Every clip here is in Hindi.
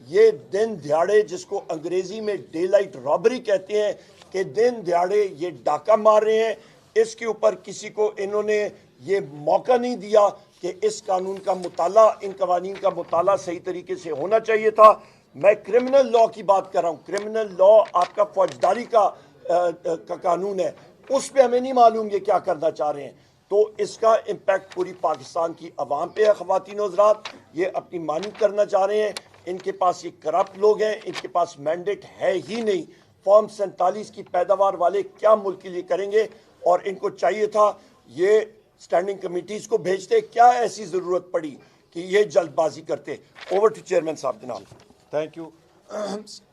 ये दिन दिहाड़े, जिसको अंग्रेजी में डे लाइट रॉबरी कहते हैं, कि दिन दिहाड़े ये डाका मार रहे हैं, इसके ऊपर किसी को इन्होंने ये मौका नहीं दिया कि इस कानून का मुताला, इन कवानीन का मुताला सही तरीके से होना चाहिए था। मैं क्रिमिनल लॉ की बात कर रहा हूँ। क्रिमिनल लॉ आपका फौजदारी का कानून है, उस पर हमें नहीं मालूम ये क्या करना चाह रहे हैं। तो इसका इम्पैक्ट पूरी पाकिस्तान की आवाम पे है। ख़वातीन और हज़रात, ये अपनी मानी करना चाह रहे हैं। इनके पास ये करप्ट लोग हैं, इनके पास मैंडेट है ही नहीं। फॉर्म 47 की पैदावार वाले क्या मुल्क के लिए करेंगे? और इनको चाहिए था ये स्टैंडिंग कमेटीज को भेजते। क्या ऐसी ज़रूरत पड़ी कि ये जल्दबाजी करते? ओवर टू चेयरमैन साहब। जनाब थैंक यू।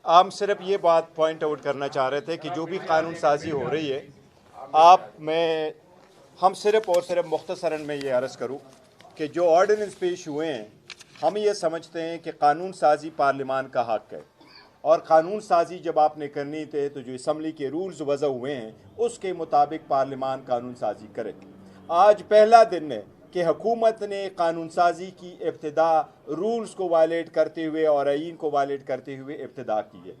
हम सिर्फ ये बात पॉइंट आउट करना चाह रहे थे कि जो भी कानून साजी हो रही है, हम सिर्फ और सिर्फ मुख्तसरन में ये अर्ज़ करूँ कि जो ऑर्डिनेंस पेश हुए हैं, हम ये समझते हैं कि कानून साजी पार्लिमान का हक़ है, और कानून साजी जब आपने करनी थे तो जो असम्बली के रूल्स वज़ा हुए हैं उसके मुताबिक पार्लिमान कानून साजी करे। आज पहला दिन है कि हुकूमत ने कानून साजी की इब्तिदा रूल्स को वायलेट करते हुए और आईन को वायलेट करते हुए इब्तिदा की है।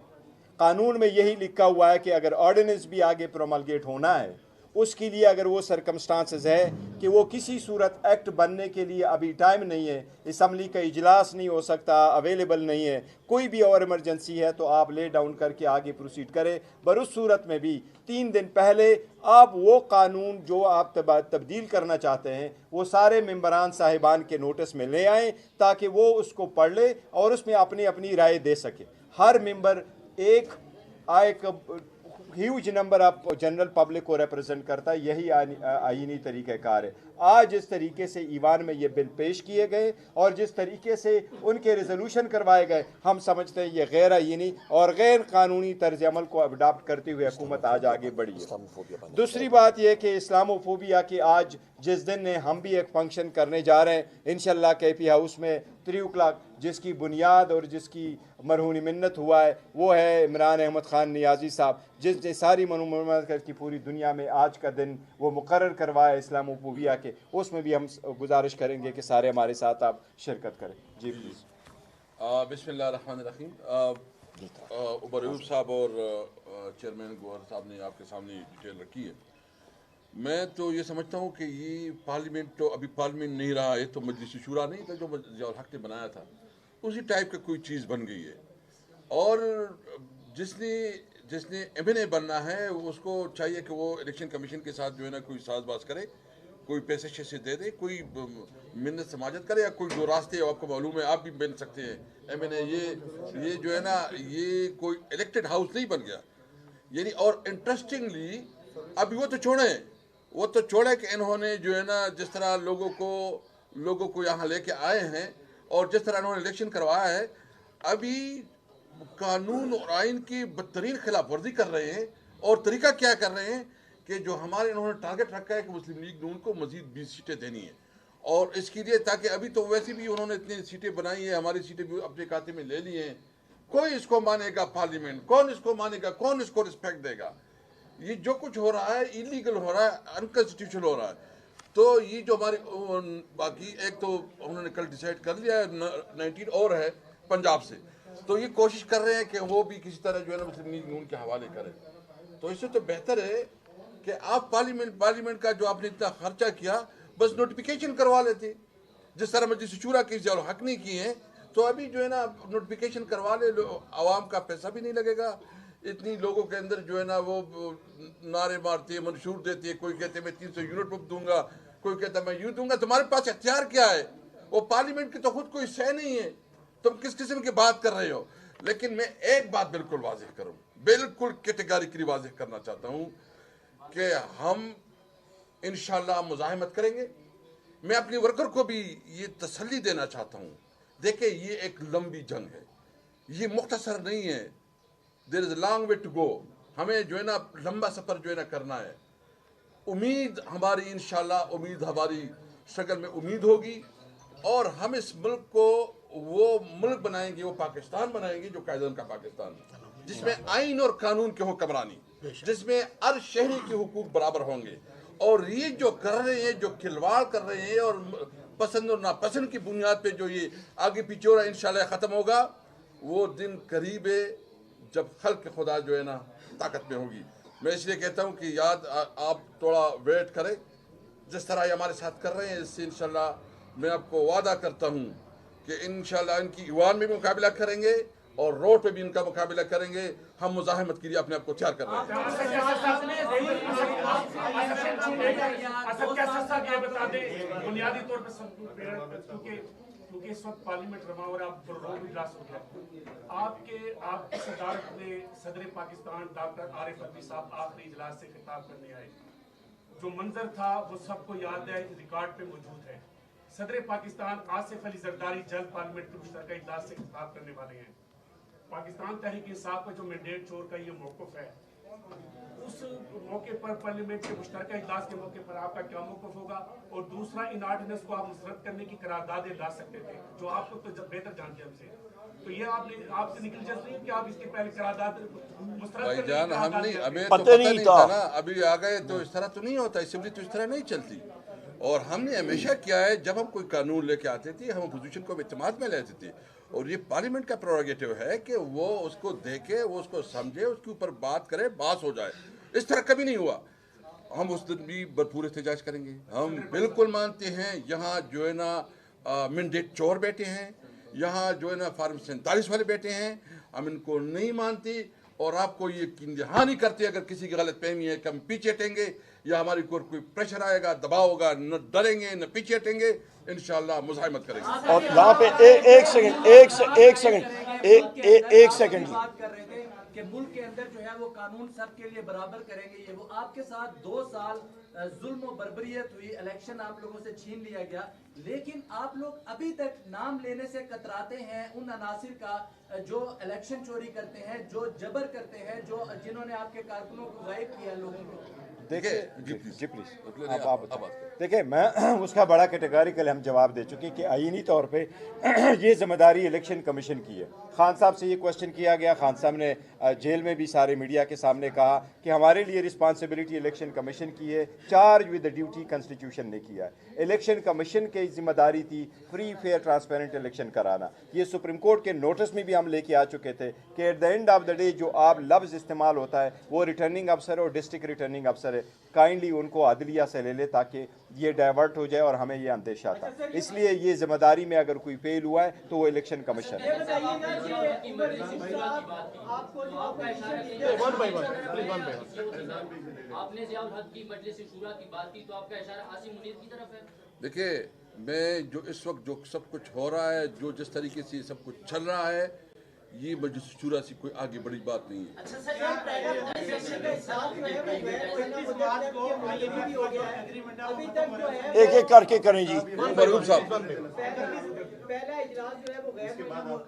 कानून में यही लिखा हुआ है कि अगर ऑर्डिनेंस भी आगे प्रोमलगेट होना है, उसके लिए अगर वो सर्कमस्टांसेस है कि वो किसी सूरत एक्ट बनने के लिए अभी टाइम नहीं है, असम्बली का इजलास नहीं हो सकता, अवेलेबल नहीं है, कोई भी और इमरजेंसी है, तो आप ले डाउन करके आगे प्रोसीड करें। पर उस सूरत में भी 3 दिन पहले आप वो कानून जो आप तब्दील करना चाहते हैं वो सारे मेंबरान साहिबान के नोटिस में ले आएँ ताकि वो उसको पढ़ ले और उसमें अपनी अपनी राय दे सके। हर मेंबर एक huge number of general public को रिप्रेजेंट करता है, यही आईनी तरीक़ाकार है। आज जिस तरीके से ईवान में ये बिल पेश किए गए और जिस तरीके से उनके रेजोल्यूशन करवाए गए, हम समझते हैं ये गैर आईनी और गैर कानूनी तर्ज अमल को अडॉप्ट करते हुए हुकूमत आज आगे बढ़ी है। दूसरी बात यह कि इस्लामोफोबिया के आज जिस दिन हम भी एक फंक्शन करने जा रहे हैं इंशाल्लाह KP हाउस में 3 o'clock, जिसकी बुनियाद और जिसकी मरहूनी मिन्नत हुआ है वो है इमरान अहमद ख़ान नियाज़ी साहब, जिसने सारी मनुमत की पूरी दुनिया में आज का दिन वो मुकर्रर करवाया इस्लामोफोबिया के। उसमें भी हम गुजारिश करेंगे कि सारे हमारे साथ आप शिरकत करें। जी प्लीज़। बिस्मिल्लाहिर्रहमानिर्रहीम। उबर अयूब साहब और चेयरमैन गौहर साहब ने आपके सामने डिटेल रखी है। मैं तो ये समझता हूँ कि ये पार्लियामेंट तो अभी पार्लियामेंट नहीं रहा है, तो मजलिस शूरा नहीं था जो ज़ियाउल हक़ ने बनाया था, उसी टाइप का कोई चीज़ बन गई है। और जिसने MNA बनना है उसको चाहिए कि वो इलेक्शन कमीशन के साथ जो है ना कोई साजबाज करे, कोई पैसे शैसे दे दे, कोई मिन्नत समाजत करे, या कोई जो रास्ते आपको मालूम है आप भी बन सकते हैं MNA। ये जो है ना ये कोई इलेक्टेड हाउस नहीं बन गया यानी। और इंटरेस्टिंगली अभी वो तो छोड़े कि इन्होंने जो है ना जिस तरह लोगों को यहाँ लेके आए हैं और जिस तरह इन्होंने इलेक्शन करवाया है, अभी कानून और आइन की बदतरीन खिलाफ वर्जी कर रहे हैं। और तरीका क्या कर रहे हैं कि जो हमारे इन्होंने टारगेट रखा है कि मुस्लिम लीग नून को मजीद 20 सीटें देनी है, और इसके लिए ताकि अभी तो वैसे भी उन्होंने इतनी सीटें बनाई है, हमारी सीटें भी अपने खाते में ले ली हैं। कोई इसको मानेगा? पार्लियामेंट कौन इसको मानेगा? कौन इसको रिस्पेक्ट देगा? ये जो कुछ हो रहा है इलीगल हो रहा है, अनकॉन्स्टिट्यूशनल हो रहा है। तो ये जो हमारी बाकी एक तो उन्होंने कल डिसाइड कर लिया है 19 और है पंजाब से, तो ये कोशिश कर रहे हैं कि वो भी किसी तरह जो है ना मुस्लिम लीग नून के हवाले करें। तो इससे तो बेहतर है कि आप पार्लियामेंट का जो आपने इतना खर्चा किया बस नोटिफिकेशन करवा लेते। जिस तरह मजलिस शूरा की जो हक नहीं किए हैं, तो अभी जो है ना नोटिफिकेशन करवा ले, आवाम का पैसा भी नहीं लगेगा। इतनी लोगों के अंदर जो है ना वो नारे मारती है, मंशूर देती है, कोई कहते मैं 300 यूनिट दूंगा, कोई कहता मैं यूँ दूंगा। तुम्हारे पास हथियार क्या है? वो पार्लियामेंट की तो खुद कोई सह नहीं है, तुम किस किस्म की बात कर रहे हो? लेकिन मैं एक बात बिल्कुल वाज़ेह करूं, बिल्कुल कैटेगरिकली वाज़ेह करना चाहता हूं कि हम इंशाल्लाह मुज़ाहिमत करेंगे। मैं अपने वर्कर को भी ये तसल्ली देना चाहता हूं, देखिए ये एक लंबी जंग है, ये मुख्तसर नहीं है। There is a long way to go. हमें जो है ना लंबा सफ़र जो है ना करना है। उम्मीद हमारी इंशाल्लाह, उम्मीद हमारी शक्ल में उम्मीद होगी, और हम इस मुल्क को वो मुल्क बनाएंगे, वो पाकिस्तान बनाएंगे जो कायदन का पाकिस्तान, जिसमें आइन और कानून की हुक्मरानी, जिसमें हर शहरी के हुकूक बराबर होंगे। और ये जो कर रहे हैं, जो खिलवाड़ कर रहे हैं और पसंद और नापसंद की बुनियाद पे जो ये आगे पीछे हो रहा है, इंशाल्लाह ख़त्म होगा। वो दिन करीब है जब खल्क खुदा जो है ना ताकत में होगी। मैं इसलिए कहता हूँ कि आप थोड़ा वेट करें, जिस तरह ये हमारे साथ कर रहे हैं, इससे इंशाल्लाह मैं आपको वादा करता हूँ कि इंशाल्लाह इनकी ईवान में भी मुकाबला करेंगे और रोड पे भी इनका मुकाबला करेंगे। हम मुजाहिमत के लिए अपने आप को तैयार कर रहे हैं। बुनियादी तौर पर क्योंकि इस वक्त पार्लियामेंट रमा और आप प्रोग्राम इजलास हो गया, आपकी सदारत में सदर पाकिस्तान डॉक्टर आरिफ अलवी साहब आखिरी इजलास से खिताब करने आए। जो मंजर था वो सबको याद है, रिकॉर्ड पे मौजूद है। सदर पाकिस्तान आसिफ अली जरदारी जल्द पार्लियामेंट के मुश्तरका इजलास से खिताब करने वाले हैं। पाकिस्तान तहरीक इंसाफ का जो मैंडेट चोर का ये मौक़िफ़ है, उस मौके पर पार्लियामेंट के मुश्तरका इजलास के मौके पर आपका क्या मौक़िफ़ होगा? और दूसरा, इन ऑर्डिनेंस को आप मुस्तरद करने की करारदादें ला सकते थे, जो आप लोग तो बेहतर जानते हैं हमसे, तो ये आपसे निकल नहीं कि आप इसके पहले करारदाद भाईजान हमने हमें तो पता नहीं था ना, अभी आ गए तो इस तरह तो नहीं होता, असेंबली तो इस तरह नहीं चलती। और हमने हमेशा किया है, जब हम कोई कानून लेके आते थे हम अपोजिशन को इत्तेमाद में लेते थे, और ये पार्लियामेंट का प्रोरोगेटिव है कि वो उसको देखे, वो उसको समझे, उसके ऊपर बात करे, बात हो जाए। इस तरह कभी नहीं हुआ। हम उस दिन भी भरपूर एहतजाज करेंगे। हम बिल्कुल मानते हैं यहाँ जो है ना मैंडेट चोर बैठे हैं, यहाँ जो है ना फार्म 47 वाले बैठे हैं, हम इनको नहीं मानते और आपको ये यकीन करते अगर किसी की गलत फहमी है कि हम पीछे हटेंगे या हमारी कोई प्रेशर आएगा, दबाव होगा, न डरेंगे न पीछे हटेंगे, इंशाल्लाह मुज़ाहिमत करेंगे। और यहाँ पे एक सेकंड बात कर रहे थे कि मुल्क के अंदर जो है वो कानून सबके लिए बराबर करेंगे। ये वो आपके साथ 2 साल जुल्म और बर्बरियत हुई, इलेक्शन आप लोगों से छीन लिया गया, लेकिन आप लोग अभी तक नाम लेने से कतराते हैं उन अनासिर का जो इलेक्शन चोरी करते हैं, जो जबर करते हैं, जो जिन्होंने आपके कारकुनों को गायब किया लोगों को। देखिए जी प्लीज आप देखिए, मैं उसका बड़ा कैटेगरिकल हम जवाब दे चुके कि आईनी तौर पे ये जिम्मेदारी इलेक्शन कमीशन की है। खान साहब से ये क्वेश्चन किया गया, खान साहब ने जेल में भी सारे मीडिया के सामने कहा कि हमारे लिए रिस्पांसिबिलिटी इलेक्शन कमीशन की है, charge with the duty constitution ने किया है। इलेक्शन कमीशन की जिम्मेदारी थी फ्री फेयर ट्रांसपेरेंट इलेक्शन कराना। ये सुप्रीम कोर्ट के नोटिस में भी हम लेके आ चुके थे कि at the end of the day जो आप लफ्ज़ इस्तेमाल होता है वो रिटर्निंग अफसर और डिस्ट्रिक्ट रिटर्निंग अफसर है, काइंडली उनको अदलिया से ले ले ताकि ये डाइवर्ट हो जाए और हमें ये अंदेशा था। इसलिए ये जिम्मेदारी में अगर कोई फेल हुआ है तो वो इलेक्शन कमीशन है। देखिए, मैं जो इस वक्त जो सब कुछ हो रहा है, जो जिस तरीके से सब कुछ चल रहा है, ये मजलिस शूरा से कोई आगे बड़ी बात नहीं है। एक एक करके करें जी। मरहूम साहब, पहला इजलास जो है वो गैर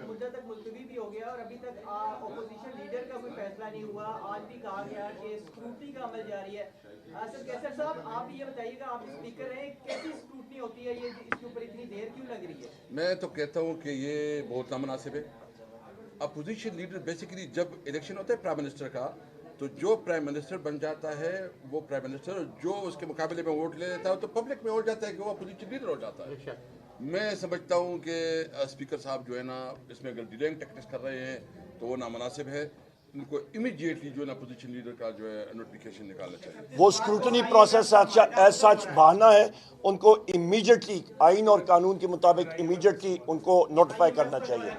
मुद्दत तक मुलतवी भी हो गया और अभी तक अपोजिशन लीडर का कोई फैसला नहीं हुआ। आज भी कहा गया कि स्क्रूटनी का अमल जारी है। सर कैसर साहब, आप ये बताइएगा, आप स्पीकर हैं, कैसी स्क्रूटनी होती है, ये इसके ऊपर इतनी देर क्यों लग रही है? मैं तो कहता हूँ कि ये बहुत नामुनासिब है। अपोजिशन लीडर बेसिकली जब इलेक्शन होता है प्राइम मिनिस्टर का, तो जो प्राइम मिनिस्टर बन जाता है वो प्राइम मिनिस्टर, जो उसके मुकाबले में वोट ले लेता है तो पब्लिक में हो जाता है कि वो अपोजिशन लीडर हो जाता है। मैं समझता हूँ कि स्पीकर साहब जो है ना इसमें अगर डिलेइंग टेक्निक्स कर रहे हैं तो वो नामुनासिब है। इनको इमीडिएटली जो है ना अपोजिशन लीडर का जो है नोटिफिकेशन निकालना चाहिए। वो स्क्रूटनी प्रोसेस एज सच बहाना है, उनको इमीडिएटली आइन और कानून के मुताबिक इमीडिएटली उनको नोटिफाई करना चाहिए।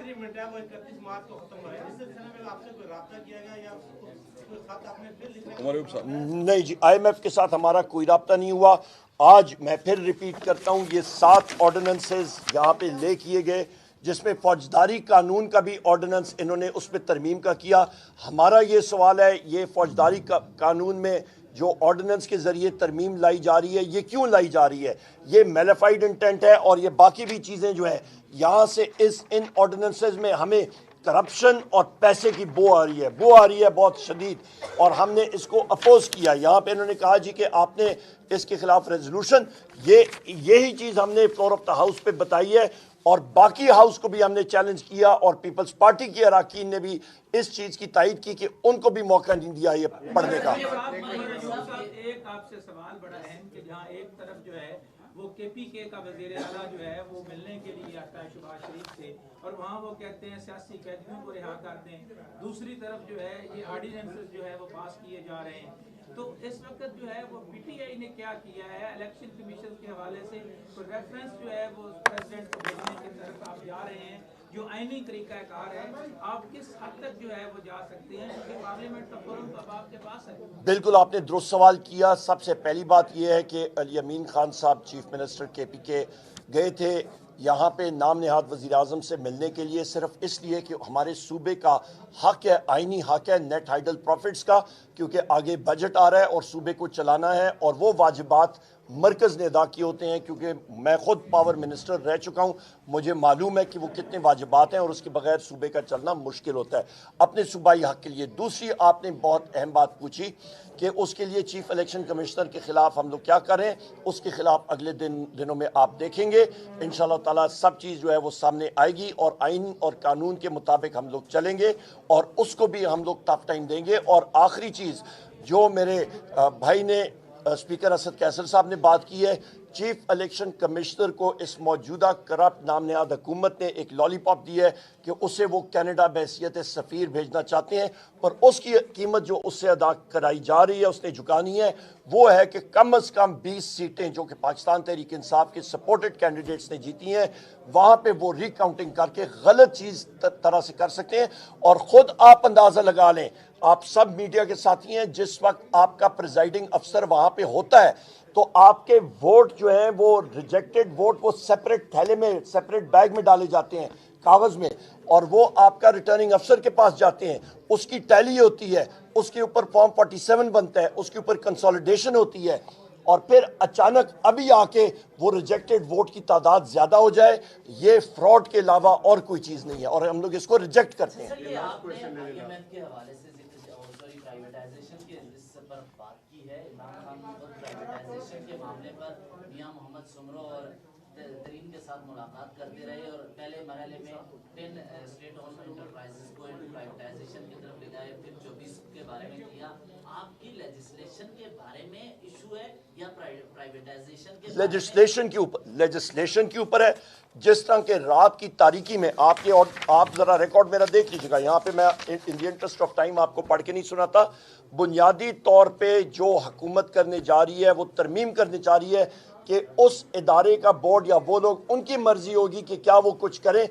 नहीं जी, IMF के साथ हमारा कोई राब्ता नहीं हुआ। आज मैं फिर रिपीट करता हूँ, ये 7 ऑर्डिनेंसेस यहाँ पे ले किए गए, जिसमें फौजदारी कानून का भी ऑर्डिनेंस इन्होंने उस पर तरमीम का किया। हमारा ये सवाल है, ये फौजदारी कानून में जो ऑर्डिनेंस के ज़रिए तरमीम लाई जा रही है, ये क्यों लाई जा रही है? ये मेलिफाइड इंटेंट है और ये बाकी भी चीज़ें जो है यहाँ से इन ऑर्डिनेंसेस में हमें करप्शन और पैसे की बो आ रही है बहुत शदीद, और हमने इसको अपोज किया। यहाँ पे इन्होंने कहा जी कि आपने इसके खिलाफ रेजोल्यूशन, यही चीज़ हमने फ्लोर ऑफ द हाउस पे बताई है और बाकी हाउस को भी हमने चैलेंज किया और पीपल्स पार्टी के अरकान ने भी इस चीज़ की तायद की कि उनको भी मौका नहीं दिया ये पढ़ने का। एक आपसे सवाल बड़ा अहम कि जहाँ एक तरफ जो है वो KPK का वज़ीर आला जो है वो मिलने के लिए आता है शहबाज शरीफ से, और वहाँ वो कहते हैं सियासी कैदियों को रिहा कर दें। दूसरी तरफ जो है ये ऑर्डिनेंसेस जो है वो पास किए जा रहे हैं। तो इस वक्त जो है वो PTI ने क्या किया है, इलेक्शन कमीशन के हवाले से तो रेफरेंस जो है वो प्रेसिडेंट को भेजने की तरफ आप जा रहे हैं, जो आईनी तरीकाकार है, आप किस हद तक जो है वो जा सकते हैं, क्योंकि पार्लियामेंट का फोरम तो अब आपके पास है। बिल्कुल आपने दुरुस्त सवाल किया। सबसे पहली बात यह है कि अली अमीन खान साहब चीफ मिनिस्टर KPK गए थे यहाँ पे नाम नहाद वज़ीर आज़म से मिलने के लिए, सिर्फ इसलिए कि हमारे सूबे का हक है, आइनी हक है नेट हाइडल प्रॉफिट्स का, क्योंकि आगे बजट आ रहा है और सूबे को चलाना है और वो वाजिबात मरकज़ ने अदा किए होते हैं। क्योंकि मैं ख़ुद पावर मिनिस्टर रह चुका हूँ, मुझे मालूम है कि वो कितने वाजिबात हैं और उसके बगैर सूबे का चलना मुश्किल होता है अपने सूबाई हक के लिए। दूसरी आपने बहुत अहम बात पूछी कि उसके लिए चीफ इलेक्शन कमिश्नर के ख़िलाफ़ हम लोग क्या करें, उसके ख़िलाफ़ अगले दिनों में आप देखेंगे इंशाअल्लाह ताला सब चीज़ जो है वो सामने आएगी और आइन और कानून के मुताबिक हम लोग चलेंगे और उसको भी हम लोग टफ टाइम देंगे। और आखिरी चीज़ जो मेरे भाई ने स्पीकर असद कैसर साहब ने बात की है, चीफ इलेक्शन कमिश्नर को इस मौजूदा करप्ट नाम नहाद हुकूमत ने एक लॉलीपॉप दी है कि उसे वो कनाडा बहैसियत सफ़ीर भेजना चाहते हैं, पर उसकी कीमत जो उससे अदा कराई जा रही है, उसने झुकानी है, वो है कि कम से कम 20 सीटें जो कि पाकिस्तान तहरीक इंसाफ के सपोर्टेड कैंडिडेट्स ने जीती हैं, वहाँ पे वो रिकाउंटिंग करके गलत चीज़ तरह से कर सकते हैं। और ख़ुद आप अंदाज़ा लगा लें, आप सब मीडिया के साथी हैं, जिस वक्त आपका प्रिजाइडिंग अफसर वहाँ पे होता है तो आपके वोट जो हैं वो रिजेक्टेड वोट वो सेपरेट थैले में, सेपरेट बैग में डाले जाते हैं कागज़ में, और वो आपका रिटर्निंग अफसर के पास जाते हैं, उसकी टैली होती है, उसके ऊपर फॉर्म 47 बनता है, उसके ऊपर कंसोलिडेशन होती है, और फिर अचानक अभी आके वो रिजेक्टेड वोट की तादाद ज़्यादा हो जाए, ये फ्रॉड के अलावा और कोई चीज़ नहीं है और हम लोग इसको रिजेक्ट करते हैं। प्राइवेटाइजेशन के इस पर बात की है, इमरान खान और प्राइवेटाइजेशन के मामले पर मियां मोहम्मद सुमरो और तरीन के साथ मुलाकात करते रहे और पहले मरहले में 10 स्टेट ओन्ड इंटरप्राइजेस को प्राइवेटाइजेशन की तरफ ले गए, फिर 24 के बारे में किया। आपकी लेजिस्लेशन के बारे में इशू है या प्राइवेटाइजेशन के लेजिस्लेशन के ऊपर है। जिस तरह के रात की तारीकी में आपके, और आप जरा रिकॉर्ड मेरा देख लीजिएगा, यहाँ पे मैं in the interest of time आपको पढ़ के नहीं सुनाता, बुनियादी तौर पे जो हुकूमत करने जा रही है वो तरमीम करने जा रही है कि उस इदारे का बोर्ड या वो लोग, उनकी मर्जी होगी कि क्या वो कुछ करें,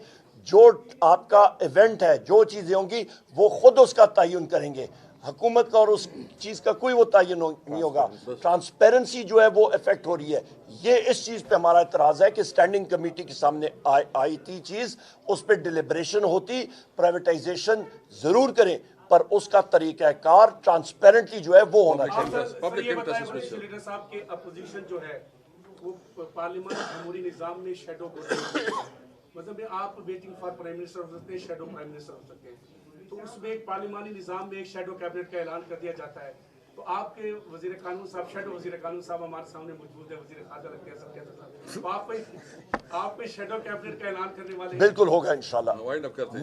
जो आपका इवेंट है, जो चीज़ें होंगी वो खुद उसका तयन करेंगे, हुकूमत का और उस चीज़ का कोई वो तयन नहीं होगा। ट्रांसपेरेंसी जो है वो इफेक्ट हो रही है। ये इस चीज़ पे हमारा एतराज़ है कि स्टैंडिंग कमेटी के सामने आई थी चीज़, उस पर डिलिब्रेशन होती, प्राइवेटाइजेशन ज़रूर करें पर उसका तरीक़ाकार ट्रांसपेरेंटली जो है वो होना चाहिए। लीडर साहब के अपोजिशन जो है वो पार्लियामेंट जमहूरी निज़ाम में शेडो मतलब आप वेटिंग फॉर प्राइम मिनिस्टर हो सकते हैं, शेडो प्राइम मिनिस्टर हो सकते हैं, तो उसमें एक पार्लियामानी निज़ाम में एक शेडो कैबिनेट का ऐलान कर दिया जाता है। तो आपके वजीर कानून साहब, शेडो वजीर कानून साहब हमारे सामने मौजूद है, वजीर खाजा लगते हैं, सब कहते हैं, तो आप पे शेडो कैबिनेट का ऐलान करने वाले बिल्कुल होगा इंशाल्लाह।